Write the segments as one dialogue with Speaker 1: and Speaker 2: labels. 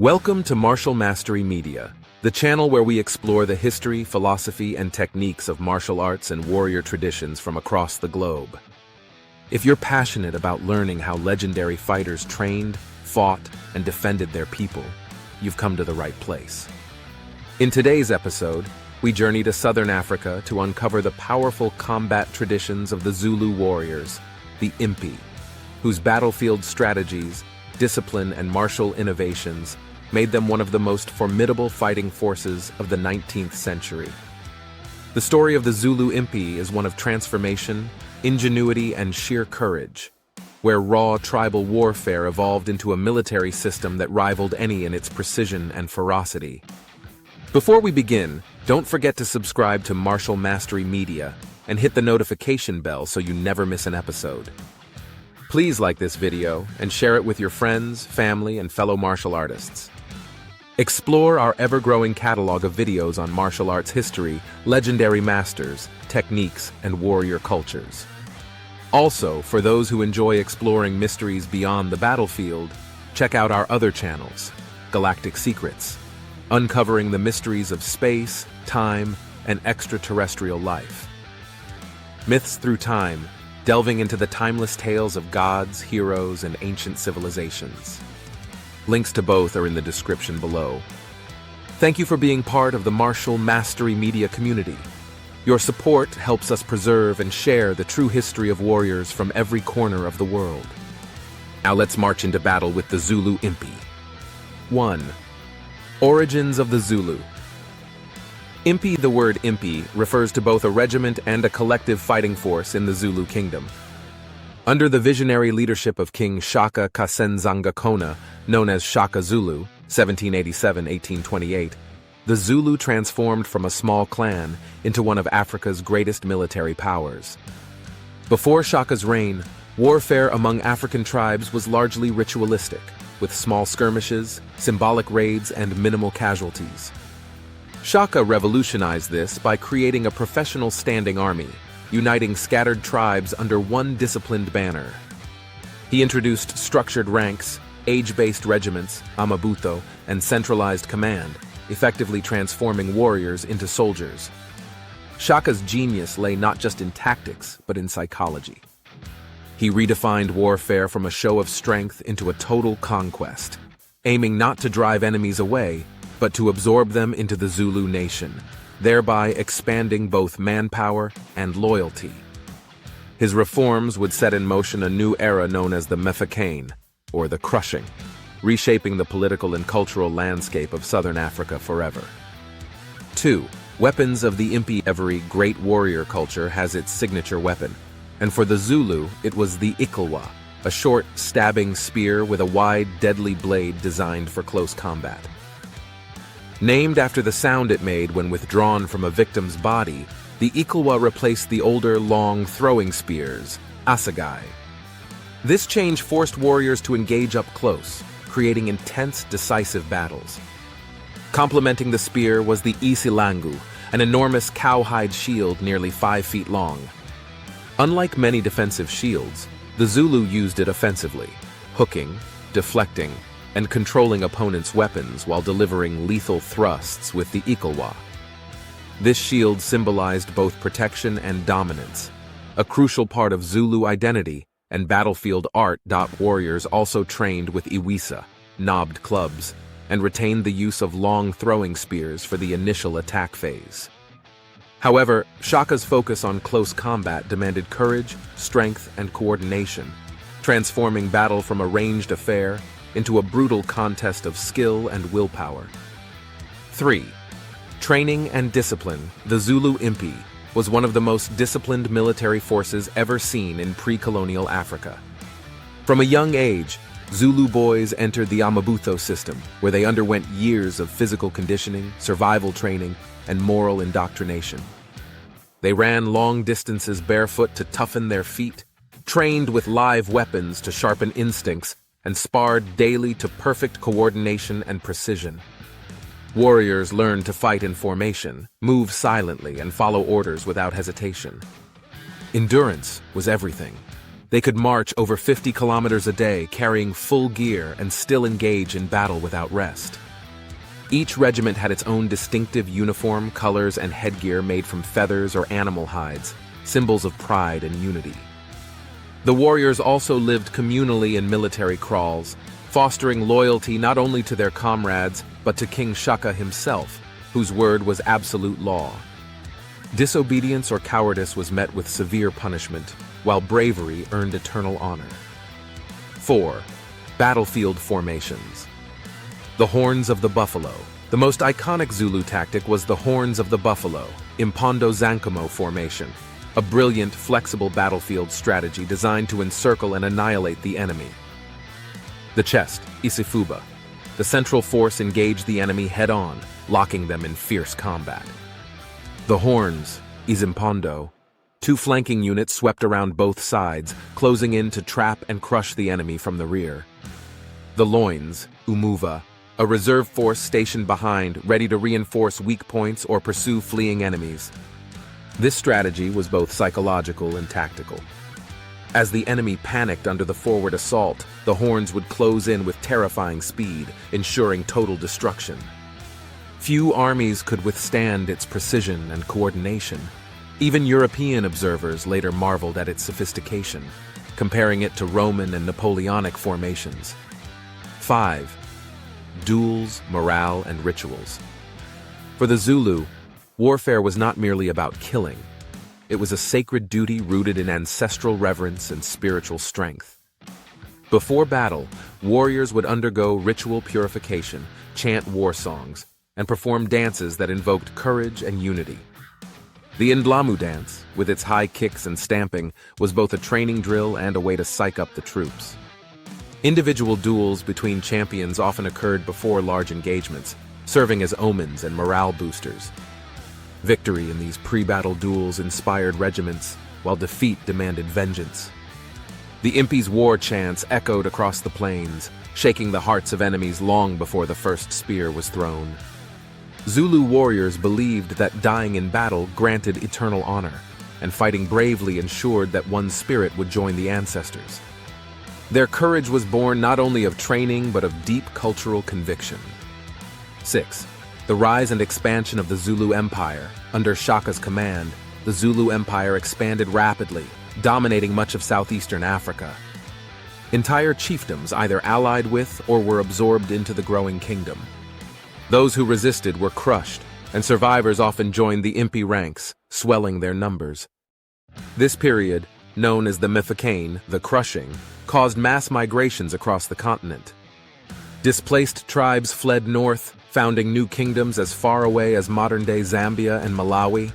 Speaker 1: Welcome to Martial Mastery Media, the channel where we explore the history, philosophy, and techniques of martial arts and warrior traditions from across the globe. If you're passionate about learning how legendary fighters trained, fought, and defended their people, you've come to the right place. In today's episode, we journey to southern Africa to uncover the powerful combat traditions of the Zulu warriors, the Impi, whose battlefield strategies, discipline, and martial innovations made them one of the most formidable fighting forces of the 19th century. The story of the Zulu Impi is one of transformation, ingenuity, and sheer courage, where raw tribal warfare evolved into a military system that rivaled any in its precision and ferocity. Before we begin, don't forget to subscribe to Martial Mastery Media and hit the notification bell so you never miss an episode. Please like this video and share it with your friends, family, and fellow martial artists. Explore our ever-growing catalog of videos on martial arts history, legendary masters, techniques, and warrior cultures. Also, for those who enjoy exploring mysteries beyond the battlefield, check out our other channels, Galactic Secrets, uncovering the mysteries of space, time, and extraterrestrial life. Myths Through Time, delving into the timeless tales of gods, heroes, and ancient civilizations. Links to both are in the description below. Thank you for being part of the Martial Mastery Media community. Your support helps us preserve and share the true history of warriors from every corner of the world. Now let's march into battle with the Zulu Impi. 1. Origins of the Zulu. Impi. The word Impi refers to both a regiment and a collective fighting force in the Zulu kingdom. Under the visionary leadership of King Shaka Kasenzanga Kona, known as Shaka Zulu, 1787-1828, the Zulu transformed from a small clan into one of Africa's greatest military powers. Before Shaka's reign, warfare among African tribes was largely ritualistic, with small skirmishes, symbolic raids, and minimal casualties. Shaka revolutionized this by creating a professional standing army, uniting scattered tribes under one disciplined banner. He introduced structured ranks, age-based regiments, amabuto, and centralized command, effectively transforming warriors into soldiers. Shaka's genius lay not just in tactics, but in psychology. He redefined warfare from a show of strength into a total conquest, aiming not to drive enemies away, but to absorb them into the Zulu nation, thereby expanding both manpower and loyalty. His reforms would set in motion a new era known as the Mefakane, or the Crushing, reshaping the political and cultural landscape of southern Africa forever. 2. Weapons of the Impi. Every great warrior culture has its signature weapon, and for the Zulu, it was the Ikalwa, a short, stabbing spear with a wide, deadly blade designed for close combat. Named after the sound it made when withdrawn from a victim's body, the Ikalwa replaced the older, long throwing spears, assegai. This change forced warriors to engage up close, creating intense, decisive battles. Complementing the spear was the isilangu, an enormous cowhide shield nearly 5 feet long. Unlike many defensive shields, the Zulu used it offensively, hooking, deflecting, and controlling opponents' weapons while delivering lethal thrusts with the Ikalwa. This shield symbolized both protection and dominance, a crucial part of Zulu identity and battlefield art. Warriors also trained with iwisa, knobbed clubs, and retained the use of long throwing spears for the initial attack phase. However, Shaka's focus on close combat demanded courage, strength, and coordination, transforming battle from a ranged affair into a brutal contest of skill and willpower. 3. Training and discipline. The Zulu Impi was one of the most disciplined military forces ever seen in pre-colonial Africa. From a young age, Zulu boys entered the amabuto system, where they underwent years of physical conditioning, survival training, and moral indoctrination. They ran long distances barefoot to toughen their feet, trained with live weapons to sharpen instincts, and sparred daily to perfect coordination and precision. Warriors learned to fight in formation, move silently, and follow orders without hesitation. Endurance was everything. They could march over 50 kilometers a day carrying full gear and still engage in battle without rest. Each regiment had its own distinctive uniform, colors, and headgear made from feathers or animal hides, symbols of pride and unity. The warriors also lived communally in military kraals, fostering loyalty not only to their comrades but to King Shaka himself, whose word was absolute law. Disobedience or cowardice was met with severe punishment, while bravery earned eternal honor. 4. Battlefield formations. The Horns of the Buffalo. The most iconic Zulu tactic was the Horns of the Buffalo, Impondo Zankomo formation, a brilliant, flexible battlefield strategy designed to encircle and annihilate the enemy. The chest, Isifuba. The central force engaged the enemy head-on, locking them in fierce combat. The horns, Izimpondo. Two flanking units swept around both sides, closing in to trap and crush the enemy from the rear. The loins, Umuva. A reserve force stationed behind, ready to reinforce weak points or pursue fleeing enemies. This strategy was both psychological and tactical. As the enemy panicked under the forward assault, the horns would close in with terrifying speed, ensuring total destruction. Few armies could withstand its precision and coordination. Even European observers later marveled at its sophistication, comparing it to Roman and Napoleonic formations. 5. Duels, morale, and rituals. For the Zulu, warfare was not merely about killing. It was a sacred duty rooted in ancestral reverence and spiritual strength. Before battle, warriors would undergo ritual purification, chant war songs, and perform dances that invoked courage and unity. The Ndlamu dance, with its high kicks and stamping, was both a training drill and a way to psych up the troops. Individual duels between champions often occurred before large engagements, serving as omens and morale boosters. Victory in these pre-battle duels inspired regiments, while defeat demanded vengeance. The Impi's war chants echoed across the plains, shaking the hearts of enemies long before the first spear was thrown. Zulu warriors believed that dying in battle granted eternal honor, and fighting bravely ensured that one's spirit would join the ancestors. Their courage was born not only of training but of deep cultural conviction. 6. The rise and expansion of the Zulu Empire. Under Shaka's command, the Zulu Empire expanded rapidly, dominating much of southeastern Africa. Entire chiefdoms either allied with or were absorbed into the growing kingdom. Those who resisted were crushed, and survivors often joined the Impi ranks, swelling their numbers. This period, known as the Mifekane, the Crushing, caused mass migrations across the continent. Displaced tribes fled north, founding new kingdoms as far away as modern-day Zambia and Malawi.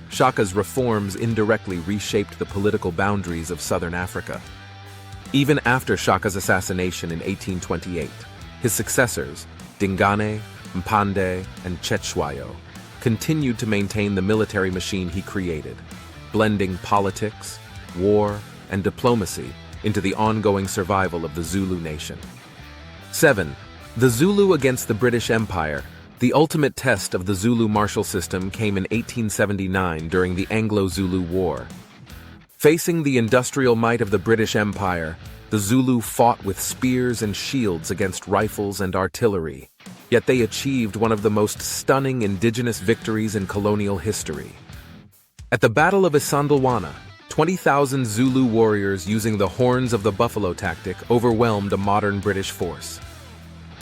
Speaker 1: Shaka's reforms indirectly reshaped the political boundaries of southern Africa. Even after Shaka's assassination in 1828, his successors, Dingane, Mpande, and Cetshwayo, continued to maintain the military machine he created, blending politics, war, and diplomacy into the ongoing survival of the Zulu nation. 7. The Zulu against the British Empire. The ultimate test of the Zulu martial system came in 1879 during the Anglo-Zulu War. Facing the industrial might of the British Empire, the Zulu fought with spears and shields against rifles and artillery, yet they achieved one of the most stunning indigenous victories in colonial history. At the Battle of Isandlwana, 20,000 Zulu warriors using the Horns of the Buffalo tactic overwhelmed a modern British force.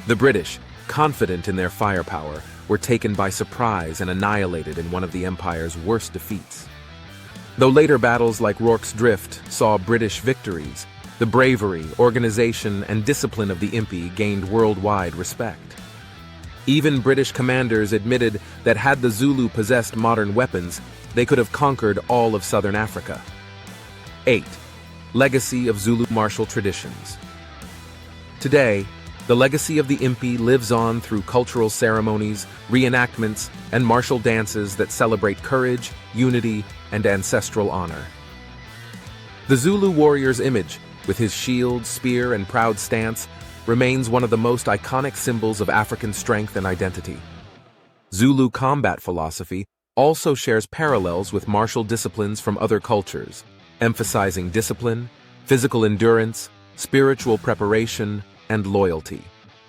Speaker 1: The British, confident in their firepower, were taken by surprise and annihilated in one of the Empire's worst defeats. Though later battles like Rorke's Drift saw British victories, the bravery, organization, and discipline of the Impi gained worldwide respect. Even British commanders admitted that had the Zulu possessed modern weapons, they could have conquered all of southern Africa. 8. Legacy of Zulu martial traditions. Today, the legacy of the Impi lives on through cultural ceremonies, reenactments, and martial dances that celebrate courage, unity, and ancestral honor. The Zulu warrior's image, with his shield, spear, and proud stance, remains one of the most iconic symbols of African strength and identity. Zulu combat philosophy also shares parallels with martial disciplines from other cultures, emphasizing discipline, physical endurance, spiritual preparation, and loyalty,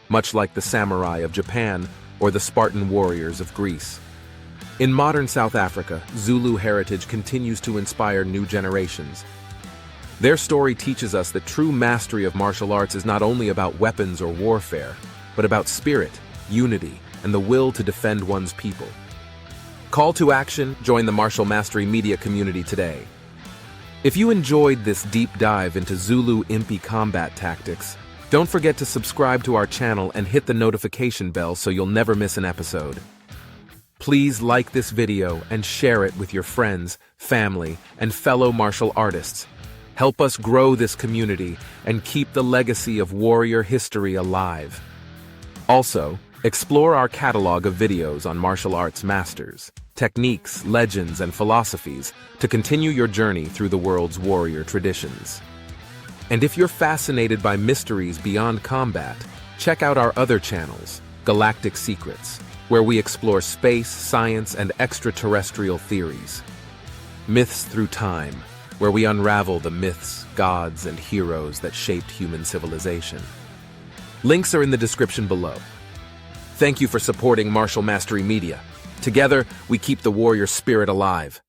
Speaker 1: much like the samurai of Japan or the Spartan warriors of Greece. In modern South Africa, Zulu heritage continues to inspire new generations. Their story teaches us that true mastery of martial arts is not only about weapons or warfare, but about spirit, unity, and the will to defend one's people. Call to action: join the Martial Mastery Media community today. If you enjoyed this deep dive into Zulu Impi combat tactics, don't forget to subscribe to our channel and hit the notification bell so you'll never miss an episode. Please like this video and share it with your friends, family, and fellow martial artists. Help us grow this community and keep the legacy of warrior history alive. Also, explore our catalog of videos on martial arts masters, techniques, legends, and philosophies to continue your journey through the world's warrior traditions. And if you're fascinated by mysteries beyond combat, check out our other channels, Galactic Secrets, where we explore space, science, and extraterrestrial theories. Myths Through Time, where we unravel the myths, gods, and heroes that shaped human civilization. Links are in the description below. Thank you for supporting Martial Mastery Media. Together, we keep the warrior spirit alive.